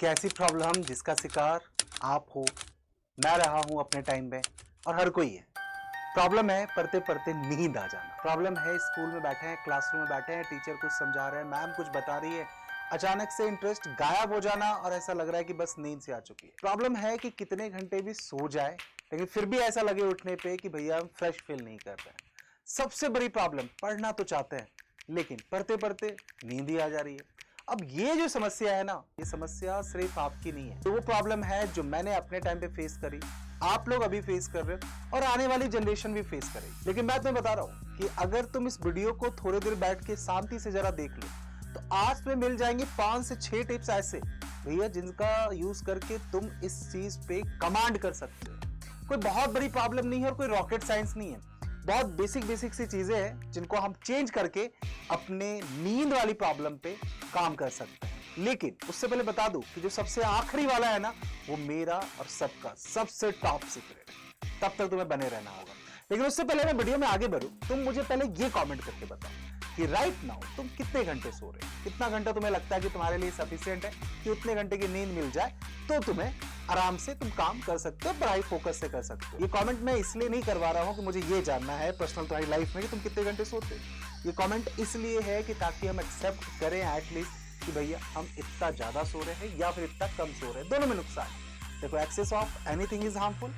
कैसी प्रॉब्लम जिसका शिकार आप हो, मैं रहा हूं अपने टाइम में और हर कोई है। प्रॉब्लम है पढ़ते पढ़ते नींद आ जाना। प्रॉब्लम है स्कूल में बैठे हैं, क्लासरूम में बैठे हैं, टीचर कुछ समझा रहे हैं, मैम कुछ बता रही है, अचानक से इंटरेस्ट गायब हो जाना और ऐसा लग रहा है कि बस नींद से आ चुकी है। प्रॉब्लम है कि कितने घंटे भी सो जाए लेकिन फिर भी ऐसा लगे उठने पे कि भैया हम फ्रेश फील नहीं कर रहे हैं। सबसे बड़ी प्रॉब्लम, पढ़ना तो चाहते हैं लेकिन पढ़ते पढ़ते नींद ही आ जा रही है। अब ये जो समस्या है ना, ये समस्या सिर्फ आपकी नहीं है, तो वो प्रॉब्लम है जो मैंने अपने टाइम पे फेस करी, आप लोग अभी फेस कर रहे हो और आने वाली जनरेशन भी फेस करेगी। लेकिन मैं तुम्हें बता रहा हूं कि अगर तुम इस वीडियो को थोड़ी देर बैठ के शांति से जरा देख लो तो आज में मिल जाएंगे 5 से 6 टिप्स ऐसे भैया जिनका यूज करके तुम इस चीज पे कमांड कर सकते हो। कोई बहुत बड़ी प्रॉब्लम नहीं है और कोई रॉकेट साइंस नहीं है, बहुत बेसिक सी चीजें हैं जिनको हम चेंज करके अपने नींद वाली प्रॉब्लम पे काम कर सकते हैं। लेकिन उससे पहले बता दूं कि जो सबसे आखिरी वाला है ना, वो मेरा और सबका सबसे टॉप सीक्रेट है, तब तक तुम्हें बने रहना होगा। लेकिन उससे पहले मैं वीडियो में आगे बढ़ूं, तुम मुझे पहले ये कमेंट करके बताओ कि राइट नाउ तुम कितने घंटे सो रहे हो, कितना घंटा तुम्हें लगता है कि तुम्हारे लिए सफिशिएंट है कि उतने घंटे की नींद मिल जाए तो तुम्हें आराम से तुम काम कर सकते हो, पढ़ाई फोकस से कर सकते हो। ये कमेंट मैं इसलिए नहीं करवा रहा हूं कि मुझे ये जानना है पर्सनल तुम्हारी लाइफ में कि तुम कितने घंटे सोते हो। ये कमेंट इसलिए है कि ताकि हम एक्सेप्ट करें एटलीस्ट कि भैया हम इतना ज्यादा सो रहे हैं या फिर इतना कम सो रहे हैं, दोनों में नुकसान है। देखो, excess of anything is harmful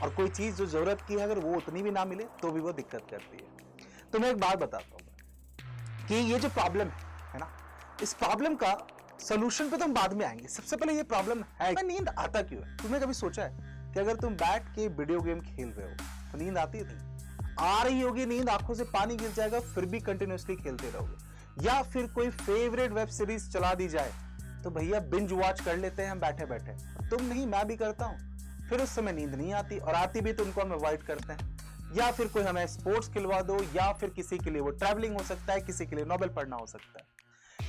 और कोई चीज जो जरूरत की है अगर वो उतनी भी ना मिले तो भी वो दिक्कत करती है। तो मैं एक बात बताता हूं कि ये जो प्रॉब्लम है ना, इस प्रॉब्लम का सोल्यूशन पे तो हम बाद में आएंगे। सबसे पहले ये प्रॉब्लम है नींद आता क्यों है। तुमने कभी सोचा है कि अगर तुम बैठ के वीडियो गेम खेल रहे हो तो नींद आती है? आ रही होगी नींद, आंखों से पानी गिर जाएगा, फिर भी कंटिन्यूअसली खेलते रहोगे। या फिर कोई फेवरेट वेब सीरीज चला दी जाए तो भैया बिंज वॉच कर लेते हैं हम बैठे बैठे। तुम नहीं, मैं भी करता हूं। फिर उस समय नींद नहीं आती और आती भी तो उनको हम अवॉइड करते हैं। या फिर कोई हमें स्पोर्ट्स खिलवा दो, या फिर किसी के लिए वो ट्रैवलिंग हो सकता है, किसी के लिए नोवेल पढ़ना हो सकता है।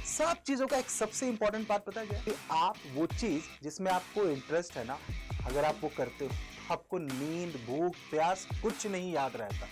सब चीजों का एक सबसे इंपॉर्टेंट बात पता है कि आप वो चीज जिसमें आपको इंटरेस्ट है ना, अगर आप वो करते हो तो आपको नींद, भूख, प्यास कुछ नहीं याद रहता।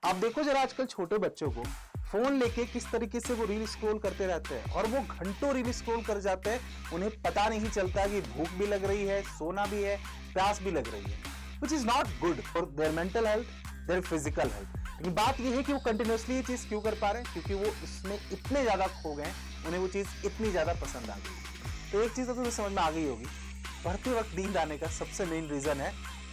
आप देखो जरा आजकल छोटे बच्चों को फोन लेके किस तरीके से वो रील स्क्रॉल करते रहते हैं और वो घंटों रील स्क्रॉल कर जाते हैं, उन्हें पता नहीं चलता कि भूख भी लग रही है, सोना भी है, प्यास भी लग रही है, which is not good for their mental health, their physical health. लेकिन बात यह है कि वो कंटिन्यूअसली ये चीज क्यों कर पा रहे हैं, क्योंकि वो इसमें इतने ज्यादा खो गए, उन्हें वो चीज इतनी ज्यादा पसंद आ गई। तो एक चीज तो तुम्हें समझ में आ गई होगी, पढ़ते वक्त नींद आने का सबसे मेन रीजन है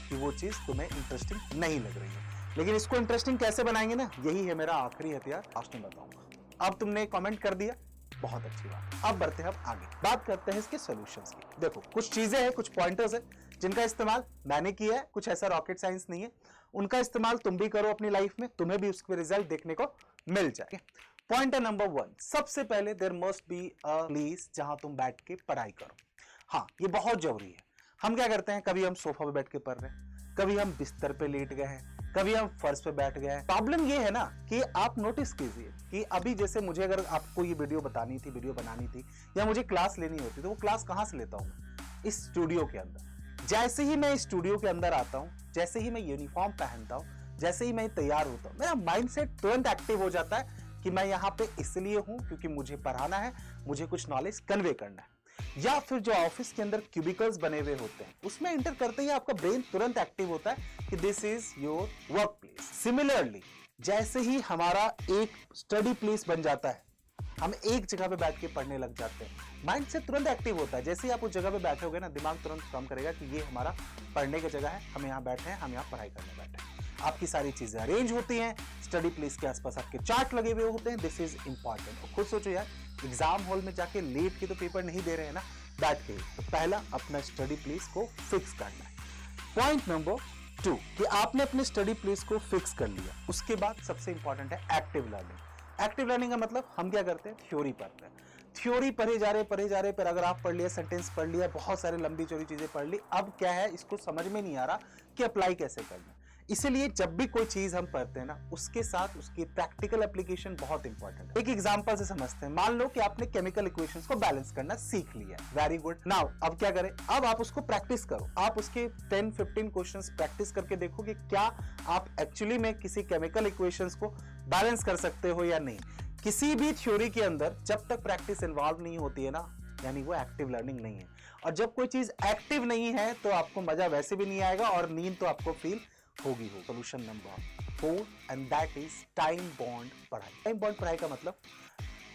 कि वो चीज तुम्हें इंटरेस्टिंग नहीं लग रही है। लेकिन इसको इंटरेस्टिंग कैसे बनाएंगे ना, यही है मेरा आखिरी हथियार, आज मैं बताऊंगा। अब तुमने कमेंट कर दिया, बहुत अच्छी बात। अब बढ़ते हैं आगे, बात करते हैं इसके सॉल्यूशंस की। देखो, कुछ चीजें हैं, कुछ पॉइंटर्स है जिनका इस्तेमाल मैंने किया है, कुछ ऐसा रॉकेट साइंस नहीं है। उनका इस्तेमाल तुम भी करो अपनी लाइफ में, तुम्हें भी उसके रिजल्ट देखने को मिल जाए। पॉइंटर नंबर 1, सबसे पहले there must be a place जहां तुम बैठ के पढ़ाई करो। हाँ, ये बहुत जरूरी है। हम क्या करते हैं, कभी हम सोफा पे बैठ के पढ़ रहे हैं, कभी हम बिस्तर पे लेट गए हैं, कभी हम फर्श पे बैठ गए हैं। प्रॉब्लम ये है ना कि आप नोटिस कीजिए कि अभी जैसे मुझे अगर आपको ये वीडियो बतानी थी, वीडियो बनानी थी या मुझे क्लास लेनी होती तो वो क्लास कहां से लेता हूं? इस स्टूडियो के अंदर। जैसे ही मैं स्टूडियो के अंदर आता हूं, जैसे ही मैं यूनिफॉर्म पहनता हूं, जैसे ही मैं तैयार होता हूं, मेरा माइंडसेट तुरंत एक्टिव हो जाता है कि मैं यहां पे इसलिए हूं क्योंकि मुझे पढ़ाना है, मुझे कुछ नॉलेज कन्वे करना है। या फिर जो ऑफिस के अंदर क्यूबिकल्स बने हुए होते हैं उसमें एंटर करते ही आपका ब्रेन तुरंत एक्टिव होता है कि this is your work place. Similarly, जैसे ही हमारा एक स्टडी प्लेस बन जाता है, हम एक जगह पे बैठ के पढ़ने लग जाते हैं, माइंड से तुरंत एक्टिव होता है। जैसे ही आप उस जगह पे बैठोगे ना, दिमाग तुरंत काम करेगा कि ये हमारा पढ़ने की जगह है, हम यहाँ बैठे हैं, हम यहाँ पढ़ाई करने बैठे हैं। आपकी सारी चीजें अरेंज होती हैं, स्टडी प्लेस के आसपास आपके चार्ट लगे हुए होते हैं। This is important. खुद सोचो यार, एग्जाम हॉल में जाके लेट के तो पेपर नहीं दे रहे हैं ना, बैठ के। तो पहला, अपना स्टडी प्लेस को फिक्स करना है। पॉइंट नंबर 2 कि आपने अपने स्टडी प्लेस को फिक्स कर लिया, उसके बाद सबसे इंपॉर्टेंट है एक्टिव लर्निंग। एक्टिव लर्निंग का मतलब हम क्या करते हैं, थ्योरी पढ़ते हैं। थ्योरी पढ़े जा रहे, पैराग्राफ पढ़ लिया, सेंटेंस पढ़ लिया, बहुत सारे लंबी चौड़ी चीजें पढ़ ली। अब क्या है, इसको समझ में नहीं आ रहा कि अप्लाई कैसे करना। इसीलिए जब भी कोई चीज हम पढ़ते हैं ना, उसके साथ उसकी प्रैक्टिकल एप्लीकेशन बहुत इंपॉर्टेंट है। एक एग्जांपल से समझते हैं। मान लो कि आपने केमिकल इक्वेशंस को बैलेंस करना सीख लिया, वेरी गुड। नाउ अब क्या करें, अब आप उसको प्रैक्टिस करो। आप उसके 10-15 क्वेश्चंस प्रैक्टिस करके देखो कि क्या आप एक्चुअली में किसी केमिकल इक्वेशंस को बैलेंस कर सकते हो या नहीं। किसी भी थ्योरी के अंदर जब तक प्रैक्टिस इन्वॉल्व नहीं होती है ना, यानी वो एक्टिव लर्निंग नहीं है। और जब कोई चीज एक्टिव नहीं है तो आपको मजा वैसे भी नहीं आएगा और नींद तो आपको फील होगी हो। Solution number 4 and that is time bound पढ़ाई। टाइम बॉन्ड पढ़ाई का मतलब,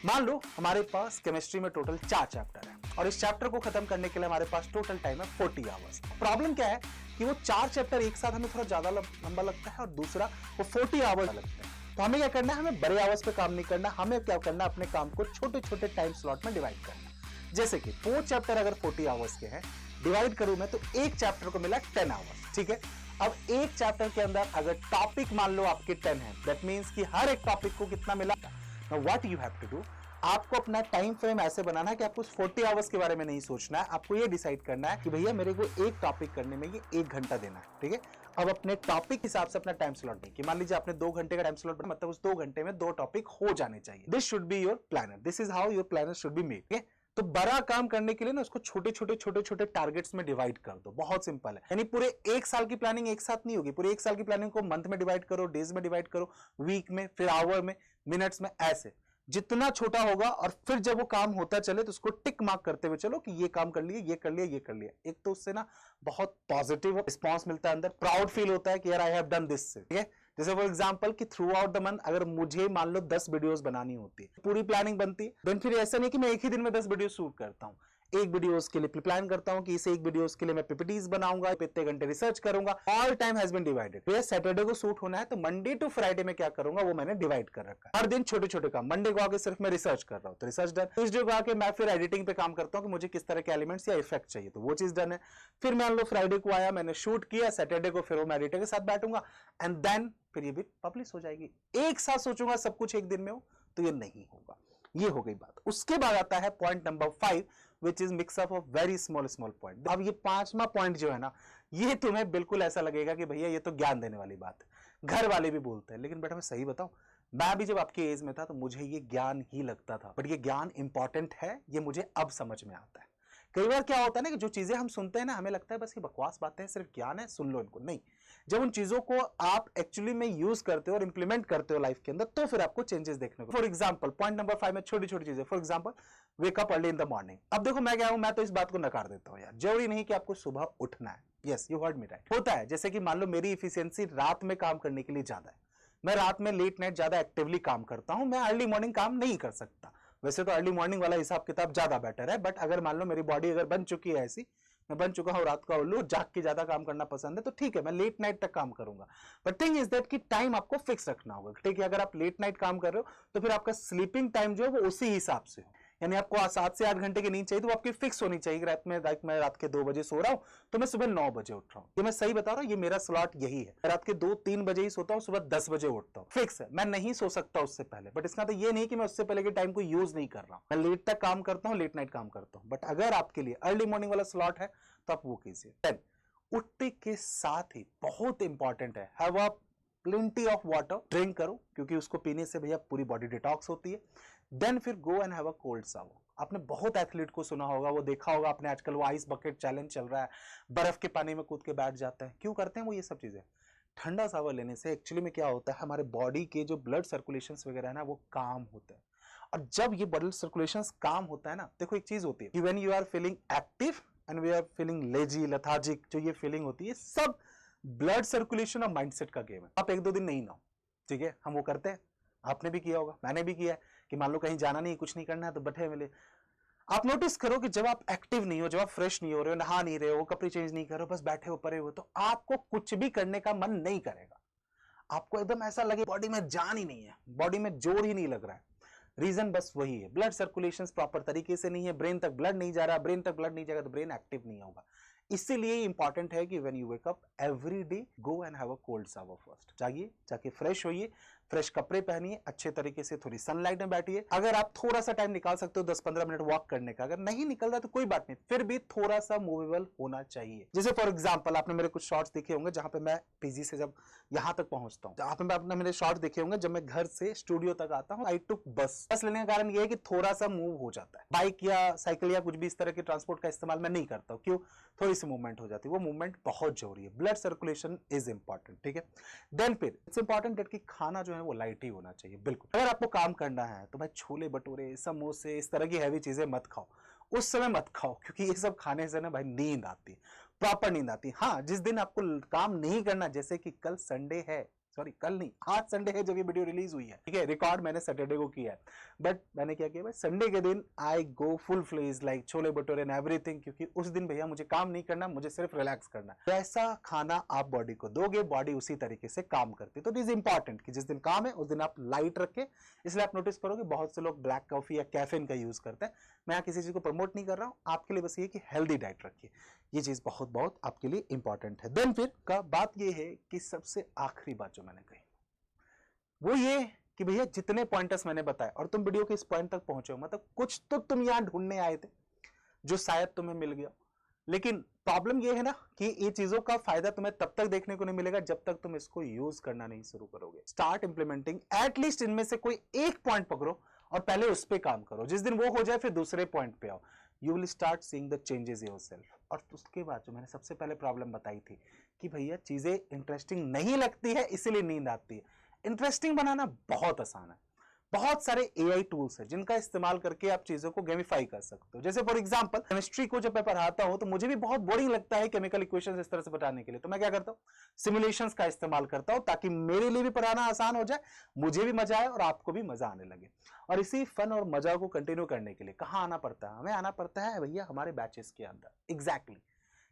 मान लो हमारे पास केमिस्ट्री में टोटल 4 चैप्टर है और इस चैप्टर को खत्म करने के लिए हमारे पास टोटल टाइम है 40 आवर्स। प्रॉब्लम क्या है कि वो 4 चैप्टर एक साथ हमें थोड़ा ज्यादा लंबा लगता है और दूसरा वो 40 आवर्स लगता है। तो हमें क्या करना है, हमें बड़े आवर्स पे काम नहीं करना, हमें क्या करना है, अपने काम को छोटे छोटे टाइम स्लॉट में डिवाइड करना। जैसे कि 4 चैप्टर अगर 40 आवर्स के हैं, डिवाइड करूं मैं तो एक चैप्टर को मिला 10 आवर्स, ठीक है। अब एक चैप्टर के अंदर अगर टॉपिक मान लो आपके 10 है, दैट मींस कि हर एक टॉपिक को कितना मिला। Now what you have to do, आपको अपना टाइम फ्रेम ऐसे बनाना है कि आपको 40 आवर्स के बारे में नहीं सोचना है, आपको ये डिसाइड करना है कि भैया मेरे को एक टॉपिक करने में ये 1 घंटा देना है, ठीक है। अब अपने टॉपिक हिसाब से अपना टाइम स्लॉट देखिए, मान लीजिए आपने 2 घंटे का टाइम स्लॉट बनाया, मतलब उस 2 घंटे में 2 टॉपिक हो जाने चाहिए। This should be your planner, this is how your planner should be made, ठीक है। तो बड़ा काम करने के लिए ना उसको छोटे छोटे टारगेट्स में डिवाइड कर दो, बहुत सिंपल है। यानी पूरे 1 साल की प्लानिंग एक साथ नहीं होगी, पूरे 1 साल की प्लानिंग को मंथ में डिवाइड करो, डेज में डिवाइड करो, वीक में, फिर आवर में, मिनट्स में, ऐसे जितना छोटा होगा। और फिर जब वो काम होता चले तो उसको टिक मार्क करते हुए चलो कि ये काम कर लिया, ये कर लिया, ये कर लिया। एक तो उससे ना बहुत पॉजिटिव रिस्पॉन्स मिलता है, अंदर प्राउड फील होता है कि यार आई हैव डन दिस, ठीक है। जैसे फॉर एग्जांपल कि थ्रू आउट द मंथ अगर मुझे मान लो 10 वीडियोस बनानी होती है, पूरी प्लानिंग बनती है, देन फिर ऐसा नहीं कि मैं एक ही दिन में 10 वीडियो शूट करता हूं। एक वीडियोस के लिए प्लान करता हूं कि इस एक वीडियोस के लिए मैं पीपीटीज बनाऊंगा, इतने घंटे रिसर्च करूंगा, all time has been divided. तो सैटरडे को शूट होना है तो मंडे टू फ्राइडे में क्या करूंगा वो मैंने डिवाइड कर रखा है। हर दिन छोटे छोटे काम, मंडे को आके सिर्फ मैं रिसर्च कर रहा हूं तो रिसर्च डन, ट्यूसडे को आके मैं फिर एडिटिंग पे काम करता हूं कि मुझे किस तरह के एलिमेंट्स या इफेक्ट चाहिए तो वो चीज डन है। फिर मान लो फ्राइडे को आया, मैंने शूट किया, सैटरडे को फिर वो मैं एडिटर के साथ बैठूंगा एंड देन फिर ये भी पब्लिश हो जाएगी। एक साथ सोचूंगा सब कुछ एक दिन में हो तो ये नहीं होगा। ये हो गई बात। उसके बाद आता है point number 5 which is mix up of very small point. अब ये 5वां पॉइंट जो है ना, ये तुम्हें बिल्कुल ऐसा लगेगा कि भैया ये तो ज्ञान देने वाली बात है, घर वाले भी बोलते हैं, लेकिन बेटा मैं सही बताऊं, मैं भी जब आपकी एज में था तो मुझे ये ज्ञान ही लगता था, बट ये ज्ञान इंपॉर्टेंट है, ये मुझे अब समझ में आता है। कई बार क्या होता है ना कि जो चीजें हम सुनते हैं ना, हमें लगता है बस ये बकवास बातें हैं, सिर्फ ज्ञान है, सुन लो इनको। नहीं, जब उन चीजों को आप एक्चुअली में यूज करते हो और इंप्लीमेंट करते हो लाइफ के अंदर तो फिर आपको चेंजेस देखने को। फॉर एग्जांपल पॉइंट नंबर 5 में छोटी छोटी चीजें, for example wake up early in the morning. अब देखो मैं क्या हूं, मैं तो इस बात को नकार देता हूं यार, जरूरी नहीं कि आपको सुबह उठना है। Yes, you heard me right. होता है जैसे कि मान लो मेरी इफिशियंसी रात में काम करने के लिए ज्यादा है, मैं रात में लेट नाइट ज्यादा एक्टिवली काम करता हूं, मैं अर्ली मॉर्निंग काम नहीं कर सकता। वैसे तो अर्ली मॉर्निंग वाला हिसाब किताब ज्यादा बेटर है, बट अगर मान लो मेरी बॉडी अगर बन चुकी है ऐसी, मैं बन चुका हूं रात का उल्लू, जाग के ज्यादा काम करना पसंद है, तो ठीक है मैं लेट नाइट तक काम करूंगा। बट थिंग इज दैट कि टाइम आपको फिक्स रखना होगा, ठीक है। अगर आप लेट नाइट काम कर रहे हो तो फिर आपका स्लीपिंग टाइम जो है वो उसी हिसाब से हो, यानी आपको 7 से 8 घंटे की नींद चाहिए तो वो आपकी फिक्स होनी चाहिए। मैं रात के 2 बजे सो रहा हूं तो मैं सुबह 9 बजे उठ रहा हूं। ये मैं सही बता रहा हूं, ये मेरा स्लॉट यही है। रात के 2-3 बजे ही सोता हूं, सुबह 10 बजे उठता हूं, फिक्स है। मैं नहीं सो सकता उससे पहले, बट इसका तो ये नहीं कि मैं उससे पहले के टाइम को यूज नहीं कर रहा हूं। मैं लेट तक काम करता हूं, लेट नाइट काम करता हूं। बट अगर आपके लिए अर्ली मॉर्निंग वाला स्लॉट है तो आप वो कीजिए। देन उठते के साथ ही बहुत इंपॉर्टेंट है, have a plenty of water, drink करो, क्योंकि उसको पीने से भैया पूरी बॉडी डिटॉक्स होती है। देन फिर go and have a cold shower. आपने बहुत एथलीट को सुना होगा, वो देखा होगा आपने, आजकल वो आइस बकेट चैलेंज चल रहा है, बर्फ के पानी में कूद के बैठ जाते हैं। क्यों करते हैं वो ये सब चीजें? ठंडा शावर लेने से एक्चुअली में क्या होता है, हमारे बॉडी के जो ब्लड सर्कुलेशन वगैरह है ना वो काम होते हैं। और जब ये ब्लड सर्कुलेशन काम होता है ना, देखो एक चीज होती है, when you are feeling active and we are feeling lazy, lethargic, जो ये फीलिंग होती है सब ब्लड सर्कुलेशन और माइंडसेट का गेम है। आप 1-2 दिन नहीं नहाओ, ठीक है, हम वो करते हैं, आपने भी किया होगा, मैंने भी किया है कि मान लो कहीं जाना नहीं, कुछ नहीं करना है तो बैठे मिले। आप नोटिस करो कि जब आप एक्टिव नहीं हो, जब आप फ्रेश नहीं हो रहे हो, नहा नहीं रहे हो, कपड़े चेंज नहीं कर रहे हो, बस बैठे हो पड़े हो, तो आपको कुछ भी करने का मन नहीं करेगा। आपको एकदम ऐसा लगे बॉडी में जान ही नहीं है, बॉडी में जोर ही नहीं लग रहा है। रीजन बस वही है, ब्लड सर्कुलेशन प्रॉपर तरीके से नहीं है, ब्रेन तक ब्लड नहीं जा रहा, ब्रेन तक ब्लड नहीं जाएगा तो ब्रेन एक्टिव नहीं होगा। इसीलिए इंपॉर्टेंट है कि when you wake up every day go and have a cold shower first. जाइए, जाके फ्रेश होइए, फ्रेश कपड़े पहनिए, अच्छे तरीके से थोड़ी सनलाइट में बैठिए। अगर आप थोड़ा सा टाइम निकाल सकते हो 10-15 मिनट वॉक करने का, अगर नहीं निकल रहा तो कोई बात नहीं, फिर भी थोड़ा सा मूवेबल होना चाहिए। जैसे फॉर एग्जांपल आपने मेरे कुछ शॉर्ट्स देखे होंगे जहां पे मैं पीजी से जब यहां तक पहुंचता हूं, जहां पे मैं अपने मेरे शॉर्ट्स देखे होंगे जब मैं घर से स्टूडियो तक आता हूं, आई टुक बस लेने का कारण यह है कि थोड़ा सा मूव हो जाता है। बाइक या साइकिल या कुछ भी इस तरह के ट्रांसपोर्ट का इस्तेमाल मैं नहीं करता हूं। क्यों? थोड़ी सी मूवमेंट हो जाती है, वो मूवमेंट बहुत जरूरी है, ब्लड सर्कुलेशन इज इंपॉर्टेंट, ठीक है। देन फिर इट्स इंपॉर्टेंट दैट कि खाना जो है वो लाइट ही होना चाहिए। बिल्कुल, अगर आपको काम करना है तो भाई छोले भटूरे, समोसे, इस तरह की हैवी चीजें मत खाओ। उस समय मत खाओ, क्योंकि ये सब खाने से ना भाई नींद आती है, प्रॉपर नींद आती है। हाँ, जिस दिन आपको काम नहीं करना, जैसे कि कल संडे है, सॉरी कल नहीं, आज संडे है जब ये वीडियो रिलीज हुई है, ठीक है, रिकॉर्ड मैंने सैटरडे को किया है, बट मैंने क्या किया भाई, संडे के दिन I go full fledge like chole bhature and everything, क्योंकि उस दिन भैया मुझे काम नहीं करना, मुझे सिर्फ रिलैक्स करना है। जैसा खाना आप बॉडी को दोगे, बॉडी उसी तरीके से काम करती है। तो इट इज इंपॉर्टेंट कि जिस दिन काम है उस दिन आप लाइट रखें। इसलिए आप नोटिस करोगे बहुत से लोग ब्लैक कॉफी या कैफीन का यूज करते हैं। मैं यहाँ किसी चीज को प्रमोट नहीं कर रहा हूँ, आपके लिए बस ये कि हेल्दी डाइट रखिए, ये चीज बहुत बहुत आपके लिए इंपॉर्टेंट है। देन फिर का बात ये है कि सबसे आखिरी बात जो मैंने कही वो ये कि भैया जितने पॉइंटर्स मैंने बताए और तुम वीडियो के इस पॉइंट तक पहुंचे हो, मतलब कुछ तो तुम यहां ढूंढने आए थे जो शायद तुम्हें मिल गया। लेकिन प्रॉब्लम ये है ना कि ये चीजों का फायदा तुम्हें तब तक देखने को नहीं मिलेगा जब तक तुम इसको यूज करना नहीं शुरू करोगे। स्टार्ट इंप्लीमेंटिंग, एटलीस्ट इनमें से कोई एक पॉइंट पकड़ो और पहले उस पर काम करो। जिस दिन वो हो जाए फिर दूसरे पॉइंट पे आओ, you will start seeing the changes yourself. और उसके बाद जो मैंने सबसे पहले प्रॉब्लम बताई थी कि भैया चीजें इंटरेस्टिंग नहीं लगती है इसीलिए नींद आती है। इंटरेस्टिंग बनाना बहुत आसान है, बहुत सारे एआई टूल्स हैं जिनका इस्तेमाल करके आप चीजों को गेमिफाई कर सकते हो। जैसे फॉर एग्जांपल केमिस्ट्री को जब मैं पढ़ाता हूं तो मुझे भी बहुत बोरिंग लगता है केमिकल इक्वेशंस इस तरह से बताने के लिए, तो मैं क्या करता हूं, सिमुलेशंस का इस्तेमाल करता हूं ताकि मेरे लिए भी पढ़ाना आसान हो जाए, मुझे भी मजा आए और आपको भी मजा आने लगे। और इसी फन और मजा को कंटिन्यू करने के लिए कहां आना पड़ता है, हमें आना पड़ता है भैया हमारे बैचेस के अंदर। Exactly,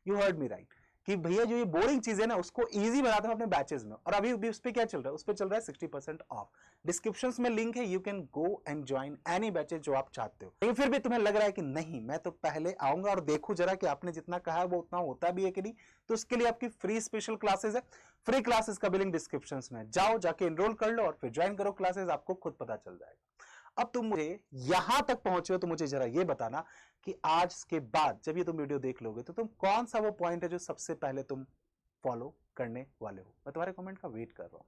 you heard me right, कि भैया जो ये बोरिंग चीजें ना उसको इजी बनाते हैं अपने बैचेस में। और अभी भी उस पे क्या चल रहा है, उस पे चल रहा है 60% ऑफ। डिस्क्रिप्शंस में लिंक है, you can go and join any batches जो आप चाहते हो। लेकिन फिर भी तुम्हें लग रहा है कि नहीं मैं तो पहले आऊंगा और देखूं जरा कि आपने जितना कहा है वो उतना होता भी है कि नहीं, तो उसके लिए आपकी फ्री स्पेशल क्लासेस है। फ्री क्लासेस का भी लिंक डिस्क्रिप्शंस में, जाओ जाके एनरोल कर लो और फिर ज्वाइन करो क्लासेस, आपको खुद पता चल जाएगा। अब तुम मुझे यहां तक पहुंचे हो तो मुझे जरा ये बताना कि आज के बाद जब ये तुम वीडियो देख लोगे तो तुम कौन सा वो पॉइंट है जो सबसे पहले तुम फॉलो करने वाले हो। मैं तुम्हारे कमेंट का वेट कर रहा हूं।